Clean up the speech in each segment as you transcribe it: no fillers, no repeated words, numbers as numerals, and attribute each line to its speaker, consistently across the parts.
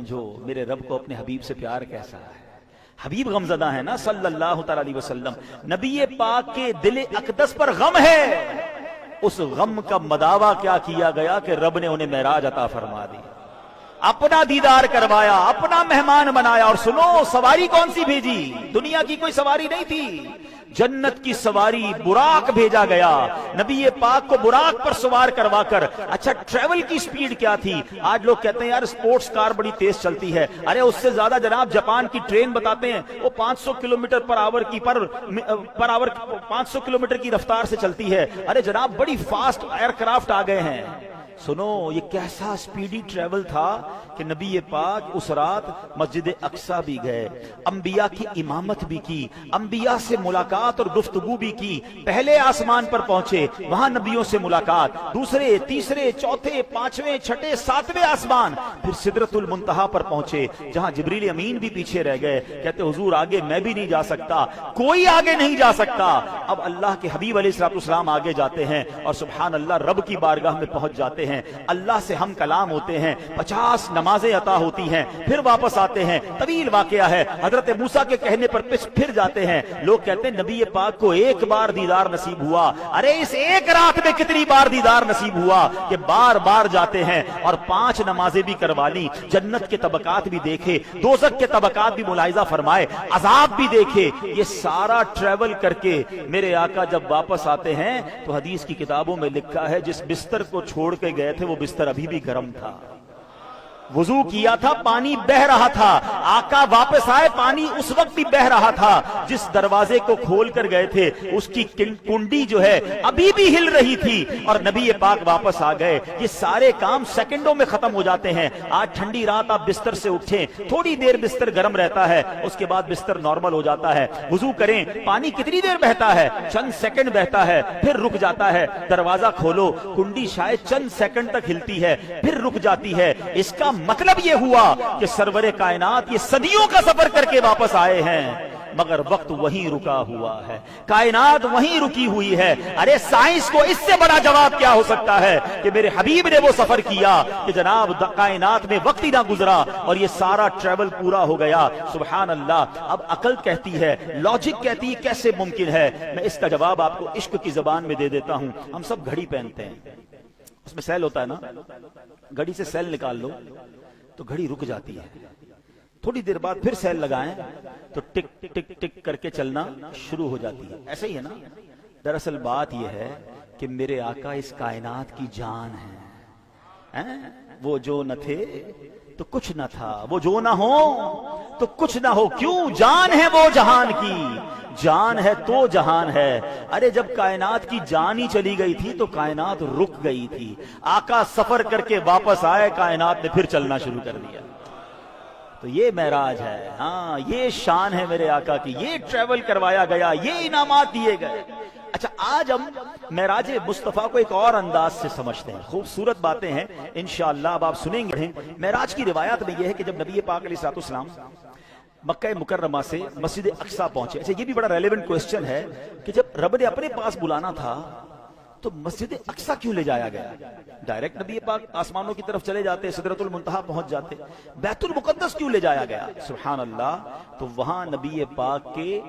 Speaker 1: سمجھو میرے رب کو اپنے حبیب سے پیار کیسا ہے. حبیب غمزدہ ہے نا صلی اللہ تعالی علیہ وسلم. نبی پاک کے دل اقدس پر غم ہے. اس غم کا مداوا کیا کیا گیا کہ رب نے انہیں معراج عطا فرما دی, اپنا دیدار کروایا, اپنا مہمان بنایا. اور سنو سواری کون سی بھیجی؟ دنیا کی کوئی سواری نہیں تھی, جنت کی سواری براق بھیجا گیا. نبی پاک کو براق پر سوار کروا کر. اچھا ٹریول کی سپیڈ کیا تھی؟ آج لوگ کہتے ہیں یار سپورٹس کار بڑی تیز چلتی ہے. ارے اس سے زیادہ جناب جاپان کی ٹرین بتاتے ہیں وہ 500 کلومیٹر پر آور کی پر آور 500 کلومیٹر کی رفتار سے چلتی ہے. ارے جناب بڑی فاسٹ ایئر کرافٹ آ گئے ہیں. سنو یہ کیسا سپیڈی ٹریول تھا کہ نبی پاک اس رات مسجد اقصی بھی گئے, انبیاء کی امامت بھی کی, انبیاء سے ملاقات اور گفتگو بھی کی. پہلے آسمان پر پہنچے, وہاں نبیوں سے ملاقات, دوسرے تیسرے چوتھے پانچویں چھٹے ساتویں آسمان, پھر سدرۃ المنتہا پر پہنچے جہاں جبریل امین بھی پیچھے رہ گئے. کہتے حضور آگے میں بھی نہیں جا سکتا, کوئی آگے نہیں جا سکتا. اب اللہ کے حبیب علیہ الصلوۃ والسلام آگے جاتے ہیں اور سبحان اللہ رب کی بارگاہ میں پہنچ جاتے ہیں. اللہ سے ہم کلام ہوتے ہیں, 50 نمازیں عطا ہوتی ہیں, پھر واپس آتے ہیں. طویل واقعہ ہے. حضرت موسیٰ کے کہنے پر پھر جاتے ہیں. لوگ کہتے ہیں نبی پاک کو ایک بار دیدار نصیب ہوا. ارے اس ایک رات میں کتنی بار دیدار نصیب ہوا کہ بار بار جاتے ہیں اور 5 نمازیں بھی کروا لی, جنت کے طبقات بھی دیکھے, دوزخ کے طبقات بھی ملاحظہ فرمائے, عذاب بھی دیکھے. یہ سارا ٹریول کر کے میرے آقا جب واپس آتے ہیں تو حدیث کی کتابوں میں لکھا ہے جس بستر کو چھوڑ کے گئے تھے وہ بستر ابھی بھی گرم تھا. وضو کیا تھا, پانی بہ رہا تھا. آقا واپس آئے, پانی اس وقت بھی بہ رہا تھا. جس دروازے کو کھول کر گئے تھے اس کی کنڈی جو ہے ابھی بھی ہل رہی تھی اور نبی پاک واپس آ گئے. یہ سارے کام سیکنڈوں میں ختم ہو جاتے ہیں. آج ٹھنڈی رات آپ بستر سے اٹھیں, تھوڑی دیر بستر گرم رہتا ہے, اس کے بعد بستر نارمل ہو جاتا ہے. وضو کریں, پانی کتنی دیر بہتا ہے؟ چند سیکنڈ بہتا ہے, پھر رک جاتا ہے. دروازہ کھولو, کنڈی شاید چند سیکنڈ تک ہلتی ہے, پھر رک جاتی ہے. اس کا مطلب یہ ہوا کہ سرور کائنات یہ صدیوں کا سفر کر کے واپس آئے ہیں مگر وقت وہیں رکا ہوا ہے, کائنات وہیں رکی ہوئی ہے. ارے سائنس کو اس سے بڑا جواب کیا ہو سکتا ہے کہ میرے حبیب نے وہ سفر کیا کہ جناب کائنات میں وقت ہی نہ گزرا اور یہ سارا ٹریول پورا ہو گیا. سبحان اللہ. اب عقل کہتی ہے, لاجک کہتی ہے کیسے ممکن ہے. میں اس کا جواب آپ کو عشق کی زبان میں دے دیتا ہوں. ہم سب گھڑی پہنتے ہیں, اس میں سیل ہوتا ہے نا, گھڑی سے سیل نکال لو تو گھڑی رک جاتی ہے. تھوڑی دیر بعد پھر سیل لگائیں تو ٹک ٹک ٹک کر کے چلنا شروع ہو جاتی ہے. ایسے ہی ہے نا. دراصل بات یہ ہے کہ میرے آقا اس کائنات کی جان ہے. وہ جو نہ تھے تو کچھ نہ تھا, وہ جو نہ ہو تو کچھ نہ ہو. کیوں؟ جان ہے وہ جہان کی, جان ہے تو جہان ہے. ارے جب کائنات کی جان ہی چلی گئی تھی تو کائنات رک گئی تھی. آقا سفر کر کے واپس آئے, کائنات نے پھر چلنا شروع کر دیا. تو یہ معراج ہے. ہاں یہ شان ہے میرے آقا کی, یہ ٹریول کروایا گیا, یہ انعامات دیے گئے. اچھا آج ہم معراج مصطفیٰ کو ایک اور انداز سے سمجھتے ہیں. خوبصورت باتیں ہیں انشاءاللہ, اب آپ سنیں گے. معراج کی روایات میں یہ ہے کہ جب نبی پاک علیہ الصلوۃ والسلام مکہ مکرمہ سے مسجد اقصی پہنچے. اچھا یہ بھی بڑا ریلیونٹ کوسچن ہے کہ جب رب نے اپنے پاس بلانا تھا تو مسجد اقصی کیوں لے جایا گیا؟ ڈائریکٹ نبی پاک آسمانوں کی طرف چلے جاتے, سدرۃ المنتہا پہنچ جاتے. بیت المقدس کیوں لے جایا گیا؟ سبحان اللہ. تو وہاں نبی پاک کے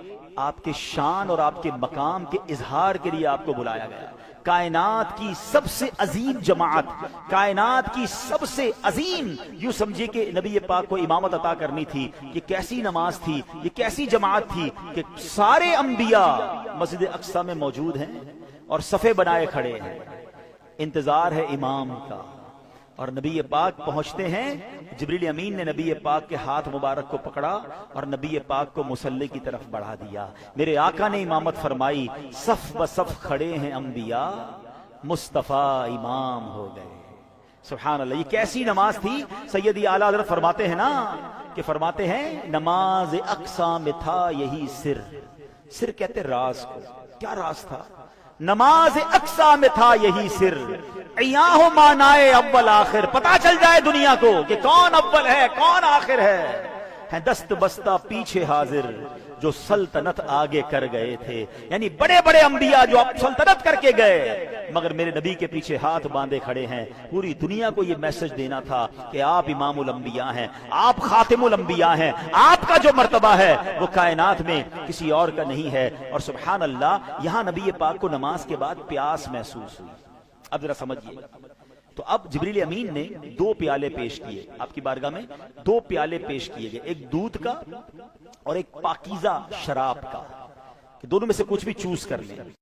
Speaker 1: آپ کے شان اور آپ کے مقام کے اظہار کے لیے آپ کو بلایا گیا. کائنات کی سب سے عظیم جماعت, کائنات کی سب سے عظیم, یوں سمجھے کہ نبی پاک کو امامت عطا کرنی تھی. یہ کیسی نماز تھی, یہ کیسی جماعت تھی کہ سارے انبیاء مسجد اقصی میں موجود ہیں اور صفے بنائے کھڑے ہیں. انتظار ہے امام کا اور نبی پاک پہنچتے ہیں. جبریل امین نے نبی پاک کے ہاتھ مبارک کو پکڑا اور نبی پاک کو مصلی کی طرف بڑھا دیا. میرے آقا نے امامت فرمائی. صف بصف کھڑے ہیں انبیاء, مصطفیٰ امام ہو گئے. سبحان اللہ. یہ کیسی نماز تھی؟ سیدی اعلیٰ حضرت فرماتے ہیں نا کہ فرماتے ہیں نماز اقصی میں تھا یہی سر. سر کہتے راز کو. کیا راز تھا؟ نماز اقصی میں تھا یہی سر. عیاں ہو مانائے اول آخر, پتا چل جائے دنیا کو کہ کون اول ہے کون آخر ہے. ہیں دست بستہ پیچھے حاضر جو سلطنت آگے کر گئے تھے. یعنی بڑے بڑے انبیاء جو اب سلطنت کر کے گئے مگر میرے نبی کے پیچھے ہاتھ باندھے کھڑے ہیں. پوری دنیا کو یہ میسج دینا تھا کہ آپ امام الانبیاء ہیں, آپ خاتم الانبیاء ہیں, آپ کا جو مرتبہ ہے وہ کائنات میں کسی اور کا نہیں ہے. اور سبحان اللہ, یہاں نبی پاک کو نماز کے بعد پیاس محسوس ہوئی. اب ذرا سمجھیے, تو اب جبریل امین نے 2 پیالے پیش کیے آپ کی بارگاہ میں, 2 پیالے پیش کیے گئے, ایک دودھ کا اور ایک پاکیزہ شراب کا, کہ دونوں میں سے کچھ بھی چوز کر لیں.